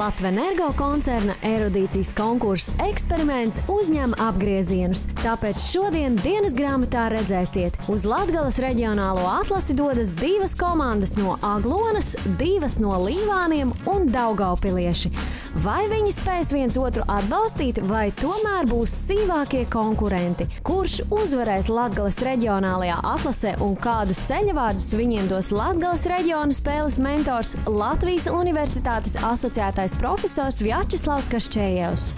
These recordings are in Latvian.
Latvenergo koncerna erudīcijas konkursa eksperiments uzņem apgriezienus. Tāpēc šodien dienas grāmatā redzēsiet, uz Latgales reģionālo atlasi dodas 2 komandas no Aglonas, 2 no Līvāniem un Daugaupilieši. Vai viņi spēs viens otru atbalstīt, vai tomēr būs sīvākie konkurenti? Kurš uzvarēs Latgales reģionālajā atlasē un kādus ceļavārdus viņiem dos Latgales reģiona spēles mentors Latvijas Universitātes asociētais profesors Vjačeslavs Kaščējevs.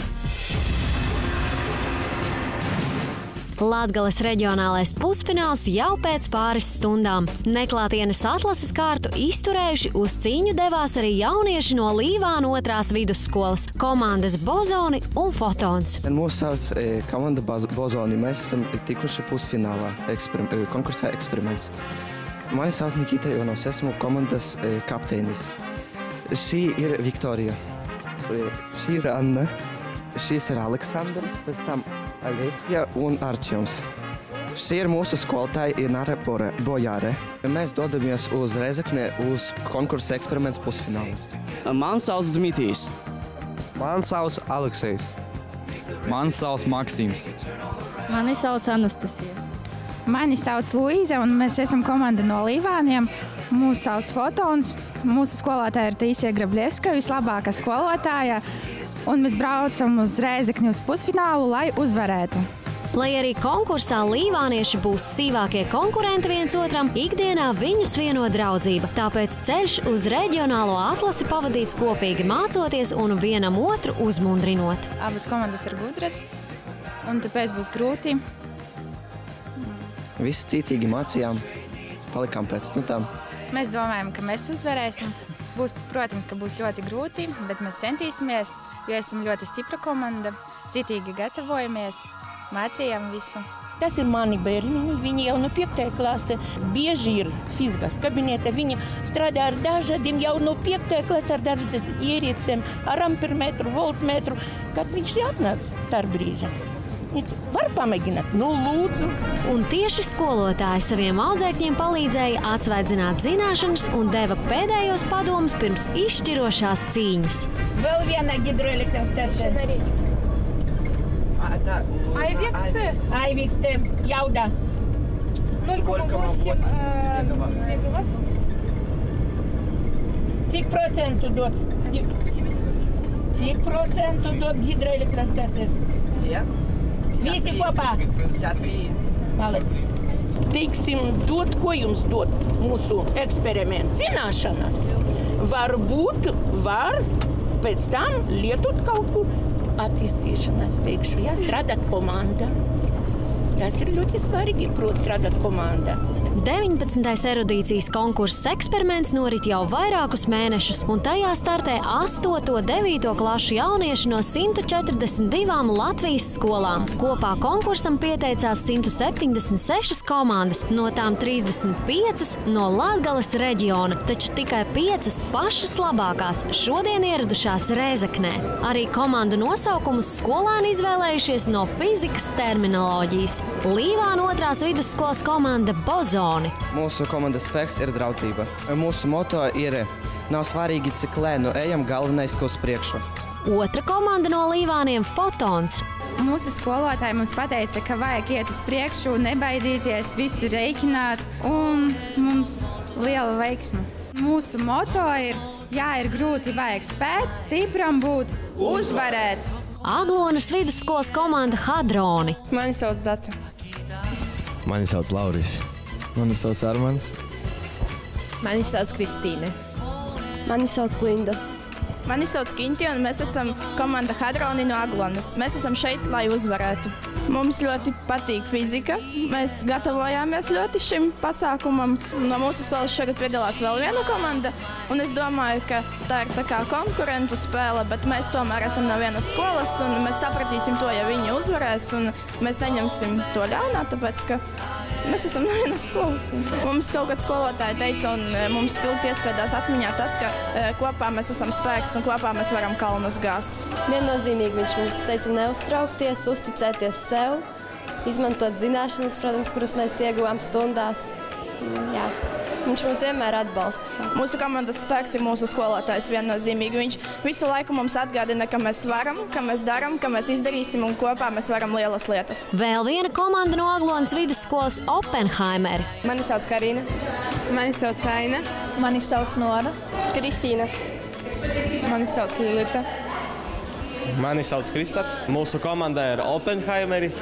Latgales reģionālais pusfināls jau pēc pāris stundām. Neklātienes atlases kārtu izturējuši, uz cīņu devās arī jaunieši no Līvānu 2. vidusskolas, komandas Bozoni un Fotons. Mūs sauc komanda Bozoni. Mēs esam tikuši pusfinālā konkursā eksperiments. Mani sauc Nikita Jonovs, esmu komandas kapteinis. Šī ir Viktorija, šī ir Anna, šīs ir Aleksandrs, pēc tam Alesija un Arčjums. Šī ir mūsu skolotāja Inara Bojāre. Mēs dodamies uz Rezekni uz konkursa eksperiments pusfinālus. Man sauc Dmitrijs. Man sauc Aleksejs. Man sauc Maksims. Mani sauc Anastasija. Mani sauc Luīze, un mēs esam komanda no Līvāniem. Mūsu sauc Fotons. Mūsu skolotāja ir Tīsija Grablievska, vislabākā skolotāja. Un mēs braucam uz Rēzekni uz pusfinālu, lai uzvarētu. Lai arī konkursā līvānieši būs sīvākie konkurenti viens otram, ikdienā viņus vieno draudzība. Tāpēc ceļš uz reģionālo atlasi pavadīts kopīgi mācoties un vienam otru uzmundrinot. Abas komandas ir gudras, un tāpēc būs grūti. Visi cītīgi mācījām, palikām pēc stundām. Mēs domājam, ka mēs uzvarēsim. Protams, ka būs ļoti grūti, bet mēs centīsimies, jo esam ļoti stipra komanda, citīgi gatavojamies, mācījām visu. Tas ir mani bērni, viņi jau no 5. klase bieži ir fizikas kabinete, viņi strādā ar dažādiem jau no 5. klase ar dažādiem ierīcēm, ar ampermetru, voltmetru, kad viņš atnāca starpbrīža. Var pamēģināt? Nu, lūdzu. Un tieši skolotāji saviem audzēkņiem palīdzēja atsvaidzināt zināšanas un deva pēdējos padomus pirms izšķirošās cīņas. Vēl viena hidroelektrostacija. Айвиксте, jauda. 0,8 megawatts. Cik procentu dod? Cik procentu dod hidroelektrostacijas? Visi kopā? 53. Malacis. Teiksim, ko jums dod mūsu eksperiments? Zināšanas. Varbūt var pēc tam lietot kaut ko attīstīšanās, teikšu, strādāt komanda. Tas ir ļoti svarīgi, protams, strādāt komanda. 19. erudīcijas konkurss eksperiments norit jau vairākus mēnešus, un tajā startē 8. un 9. klašu jaunieši no 142 Latvijas skolām. Kopā konkursam pieteicās 176 komandas, no tām 35 no Latgales reģiona, taču tikai 5 pašas labākās šodien ieradušās Rēzeknē. Arī komandu nosaukumus skolēni izvēlējušies no fizikas terminoloģijas. Līvānu 2. vidusskolas komanda Bozoni. Mūsu komandas spēks ir draudzība. Mūsu moto ir nav svarīgi, cik lēnu ejam, galvenais, ka uz priekšu. Otra komanda no Līvāniem Fotons. Mūsu skolotāji mums pateica, ka vajag iet uz priekšu, nebaidīties, visu reikināt, un mums liela veiksma. Mūsu moto ir, ir grūti, vajag spēt, stipram būt, uzvarēt. Aglonas vidusskolas komanda Hadroni. Mani sauc Dace. Mani sauc Lauris. Mani sauc Armans. Mani sauc Kristīne. Mani sauc Linda. Mani sauc Kinti, un mēs esam komanda Hadroni no Aglonas. Mēs esam šeit, lai uzvarētu. Mums ļoti patīk fizika. Mēs gatavojāmies ļoti šim pasākumam. No mūsu skolas šogad piedalās vēl viena komanda, un es domāju, ka tā ir tā kā konkurentu spēle, bet mēs tomēr esam no vienas skolas, un mēs sapratīsim to, ja viņi uzvarēs, un mēs neņemsim to ļaunā, tāpēc, ka mēs esam no vienas skolas. Mums kaut kad skolotāji teica, un mums spilgti iespēdās atmiņā tas, ka kopā mēs esam spēks un kopā mēs varam kalnus gāzt. Viennozīmīgi viņš mums teica neuztraukties, uzticēties sev, izmantot zināšanas, protams, kuras mēs ieguvām stundās. Jā. Viņš mūs vienmēr atbalsta. Mūsu komandas spēks ir mūsu skolotājs viennozīmīgi. Viņš visu laiku mums atgādina, ka mēs varam, ka mēs darām, ka mēs izdarīsim un kopā mēs varam lielas lietas. Vēl viena komanda no Aglonas vidusskolas Oppenheimeri. Mani sauc Karina. Mani sauc Aina. Mani sauc Nora. Kristīna. Mani sauc Lilita. Mani sauc Kristaps. Mūsu komanda ir Oppenheimeri.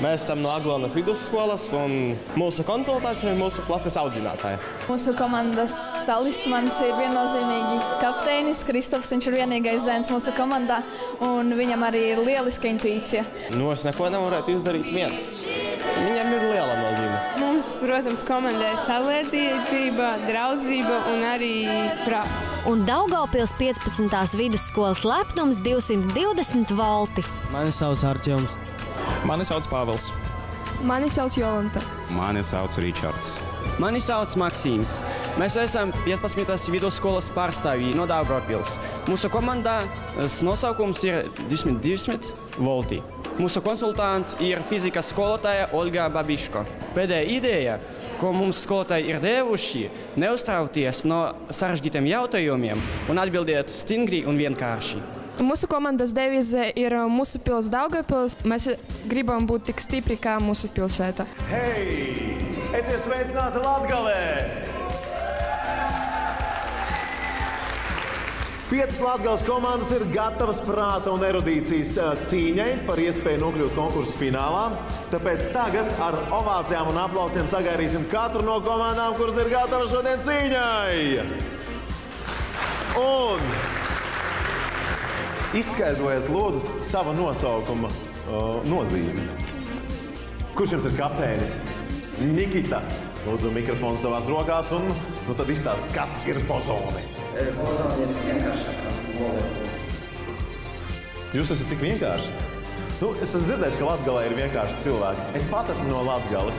Mēs esam no Aglonas vidusskolas un mūsu konsultants ir mūsu klases audzinātāji. Mūsu komandas talismans ir viennozīmīgi kapteinis Kristaps. Viņš ir vienīgais zēns mūsu komandā un viņam arī ir lieliska intuīcija. Es neko nevarētu izdarīt viens. Viņam ir liela nozīme. Mums, protams, komandā ir saliedētība, draudzība un arī prāts. Un Daugavpils 15. vidusskolas lepnums 220 volti. Mani sauc Artjoms. Mani sauc Pāvils. Mani sauc Jolanta. Mani sauc Ričards. Mani sauc Maksīms. Mēs esam 15. vidusskolas pārstāvji no Daugavpils. Mūsu komandā nosaukums ir 220 volti. Mūsu konsultants ir fizikas skolotāja Olga Babiško. Pēdējā ideja, ko mums skolotāji ir devuši, neuztraukties no sarežģītiem jautājumiem un atbildēt stingri un vienkārši. Mūsu komandas devīze ir mūsu pils Daugavpils. Mēs gribam būt tik stipri kā mūsu pilsēta. Hei! Esiet sveicināti Latgalē! 5 Latgales komandas ir gatavas prāta un erudīcijas cīņai par iespēju nokļūt konkursu finālā. Tāpēc tagad ar ovācijām un aplausiem sagaidīsim katru no komandām, kuras ir gatavas šodien cīņai. Un izskaidrojiet, lūdzu, sava nosaukuma nozīmi. Kurš jums ir kapteinis? Nikita. Lūdzu, mikrofons savās rokās un tad izstāst, kas ir bozoni. Bozoni ir visvienkāršākā molekula. Jūs esat tik vienkārši? Es esmu dzirdējis, ka Latgalē ir vienkārši cilvēki. Es pats esmu no Latgales.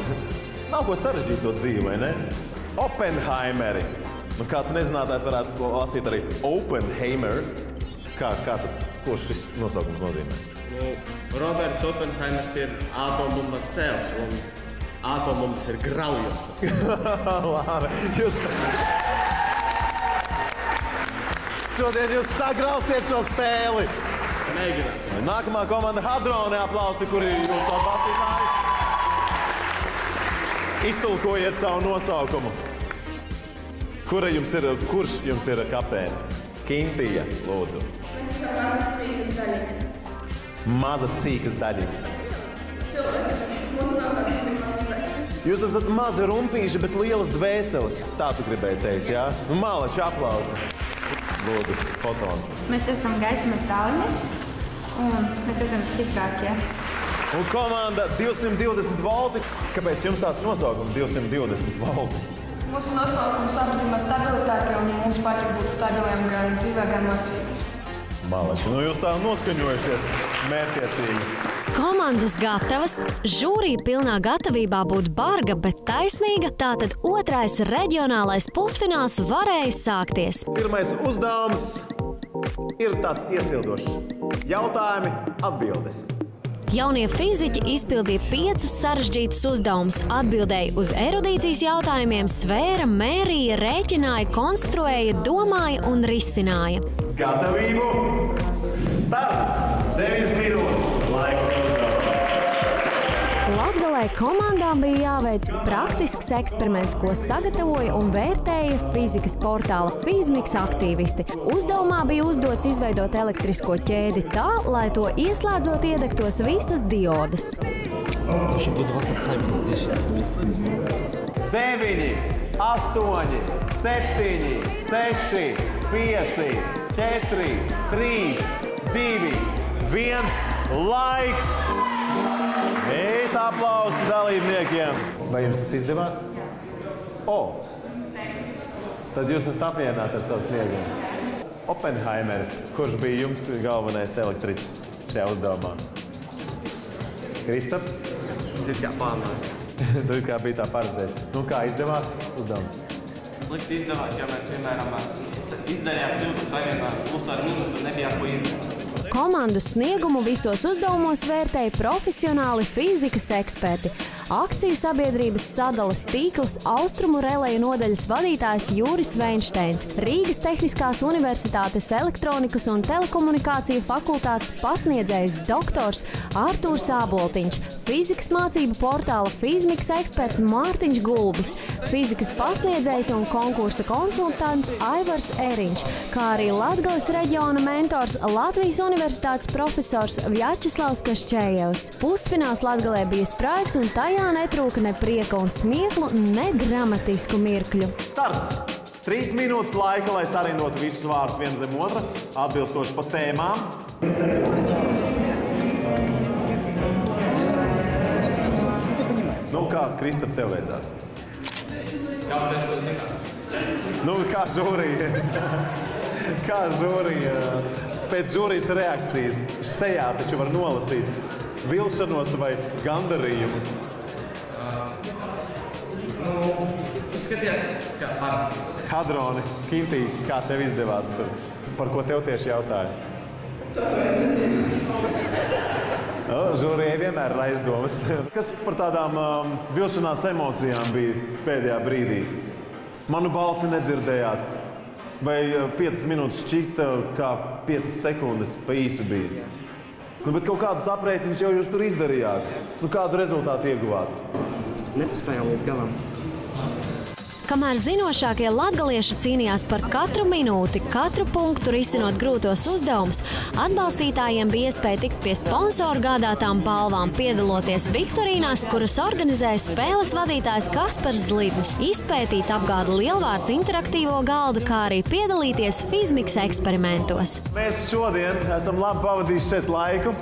Nav ko sarežģīt to dzīvi, vai ne? Oppenheimeri. Kāds nezinātājs varētu lasīt arī Oppenheimer. Ko šis nosaukums nozīmē? Roberts Oppenheimers ir atombummas tēvs un atombumbas ir graujošas. Labi, šodien jūs sagrausiet šo spēli. Mēģināsim. Nākamā komanda Hadroni, aplausi, kuri jūsu atbalstītāji. Iztulkojiet savu nosaukumu. Kurš jums ir kapteinis? Kintija, lūdzu. Mēs esam mazas sīkas daļīgas. Mazas sīkas daļīgas. Mūsu nosaukums ir mazas daļīgas. Jūs esat mazi rumpīši, bet lielas dvēseles. Tā tu gribēji teikt, jā? Mālaši aplausi. Lūdzu, fotons. Mēs esam gaismas daunis un mēs esam stiprākie. Un komanda 220 volti. Kāpēc jums tāds nosaukums 220 volti? Mūsu nosaukums apzīmē stabilitāti un mums patīk būt stabiliem gan dzīvē, gan mācībās. Malači, jūs tā noskaņojušies mērķiecīgi. Komandas gatavas, žūrija pilnā gatavībā būt barga, bet taisnīga, tātad otrais reģionālais pusfināls varēja sākties. Pirmais uzdevums ir tāds iesildošs. Jautājumi, atbildes. Jaunie fiziķi izpildīja 5 sarežģītus uzdevumus, atbildēja uz erudīcijas jautājumiem, svēra, mērīja, rēķināja, konstruēja, domāja un risināja. Gatavību, starts, 9 minūtes, laiks uzdevums. Latgalē komandām bija jāveic praktisks eksperiments, ko sagatavoja un vērtēja fizikas portāla Fizmiks aktīvisti. Uzdevumā bija uzdots izveidot elektrisko ķēdi tā, lai to ieslēdzot iedegtos visas diodes. 9, 8, 7, 6, 5, 4, 3, 2, 1, laiks! Mēs aplausi dalībniekiem. Vai jums tas izdevās? Tad jūs esat apvienāti ar savu sniegumu. Oppenheimer, kurš bija jums galvenais elektriķis šajā uzdevumā? Kristap? Tas ir kā plānot. Tu kā bija tā paredzēt. Kā izdevās uzdevums? Slikti izdevās, ja mēs, piemēram, izdarījām kļūdu savienā plus ar mīnus un nebijām ko izdarīt. komandu sniegumu visos uzdevumos vērtēja profesionāli fizikas eksperti. Akciju sabiedrības sadales tīkls Austrumu releja nodaļas vadītājs Jūris Veinšteins, Rīgas Tehniskās universitātes elektronikas un telekomunikāciju fakultātes pasniedzējs doktors Artūrs Āboltiņš, fizikas mācību portāla Fizmiks eksperts Mārtiņš Gulbis, fizikas pasniedzējs un konkursa konsultants Aivars Eriņš, kā arī Latgales reģiona mentors Latvijas universitātes profesors Vjačeslavs Kaščējevs. Pusfināls Latgalē bija spraigs un tajā netrūka ne prieka un smieklu, ne dramatisku mirkļu. Starts! 3 minūtes laika, lai sarindotu visus vārdus viens zem otra, atbilstoši pa tēmām. Nu, kā, Kristap, tev veicās? Kāpēc tas nekā? Nu, kā žūrija. Kā žūrija. Pēc žūrijas reakcijas sejā taču var nolasīt vilšanos vai gandarījumu. Izskaties, kā parasti. Hadroni, Kintī, kā tev izdevās tur? Par ko tev tieši jautāja? Žūrijai vienmēr ir aizdomas. Kas par tādām vilšanās emocijām bija pēdējā brīdī? Manu balsi nedzirdējāt. Vai 5 minūtes šķita, kā 5 sekundes pa īsu bija? Nu, bet kaut kādus aprēķinus jau jūs tur izdarījāt. Nu, kādu rezultātu ieguvāt? Nepaspējām līdz galam. Kamēr zinošākie latgalieši cīnījās par katru minūti, katru punktu risinot grūtos uzdevumus, atbalstītājiem bija iespēja tikt pie sponsoru gādātām balvām, piedaloties viktorīnās, kuras organizēja spēles vadītājs Kaspars Zlidnis, izpētīt apgādu lielvārds interaktīvo galdu, kā arī piedalīties Fizmiks eksperimentos. Mēs šodien esam labi pavadījuši šeit laiku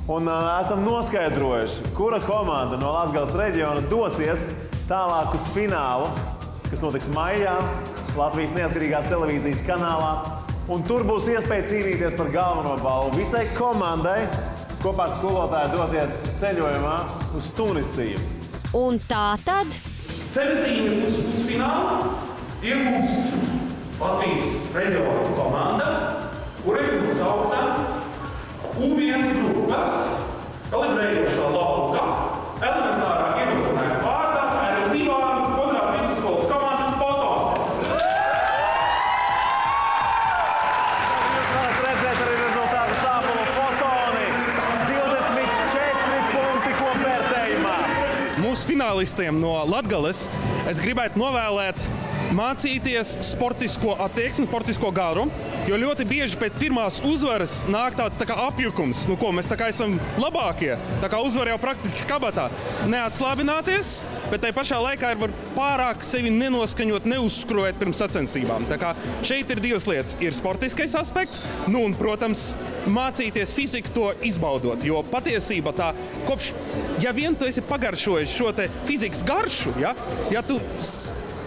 un esam noskaidrojuši, kura komanda no Latgales reģiona dosies tālāk uz finālu, kas notiks maijā Latvijas neatkarīgās televīzijas kanālā. Un tur būs iespēja cīnīties par galveno balvu visai komandai, kopā ar skolotāju doties ceļojumā uz Tunisiju. Un tā tad? Ceļzīme uz pusfinālu iegūst Latvijas reģiona komanda, kura ir nosaukta U1 grupas, kalibrējošā lauka, elementārā ierosinājuma vārdā, aerodīvām Kodrā vidusskolas komanda Fotonis. Jūs varat redzēt arī rezultātu tabulu Fotoni. 24 punkti kopvērtējumā. Mūsu finālistiem no Latgales es gribētu novēlēt mācīties sportisko attieksmi, sportisko garu, jo ļoti bieži pēc pirmās uzvaras nāk tāds tā kā apjukums, nu ko, mēs tā kā esam labākie, tā kā uzvar jau praktiski kabatā. Neatslābināties, bet tai pašā laikā ir var pārāk sevi nenoskaņot, neuzskruvēt pirms sacensībām. Tā kā šeit ir divas lietas. Ir sportiskais aspekts, nu un, protams, mācīties fiziku to izbaudot, jo patiesība tā, kopš, ja vien tu esi pagaršojis šo te fizikas garšu, ja tu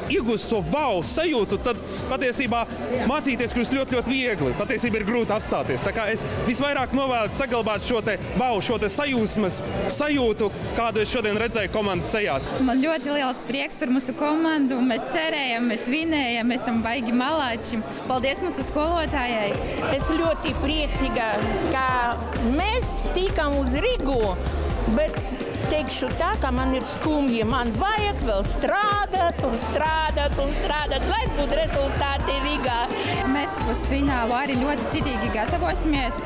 iegūst to wow sajūtu, tad patiesībā mācīties kļūst ļoti, ļoti viegli. Patiesībā ir grūti apstāties. Tā kā es visvairāk novēlētu saglabāt šo te wow, šo te sajūsmas sajūtu, kādu es šodien redzēju komandas sejās. Man ļoti liels prieks par mūsu komandu. Mēs cerējam, mēs vinējam, mēs esam baigi malāči. Paldies mūsu skolotājai. Es ļoti priecīga, ka mēs tikam uz Rigu, bet teikšu tā, ka man ir skumji. Man vajag vēl strādāt un strādāt un strādāt, lai būtu rezultāti Rīgā. Mēs uz finālu arī ļoti citīgi gatavosimies,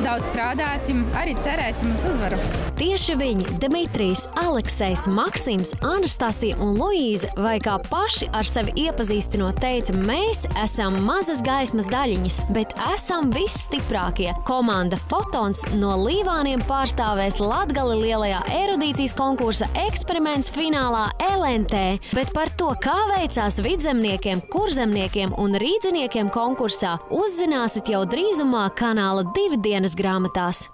daudz strādāsim, arī cerēsim uz uzvaru. Tieši viņi, Dmitrijs, Aleksejs, Maksims, Anastasija un Luīze, vai kā paši ar sevi iepazīstinot teica, mēs esam mazas gaismas daļiņas, bet esam visstiprākie. Komanda Fotons no Līvāniem pārstāvēs Latgali lielajā erudīcijas konkursa eksperiments finālā LNT, bet par to, kā veicās vidzemniekiem, kurzemniekiem un rīdziniekiem konkursā, uzzināsit jau drīzumā kanāla 2 dienas grāmatās.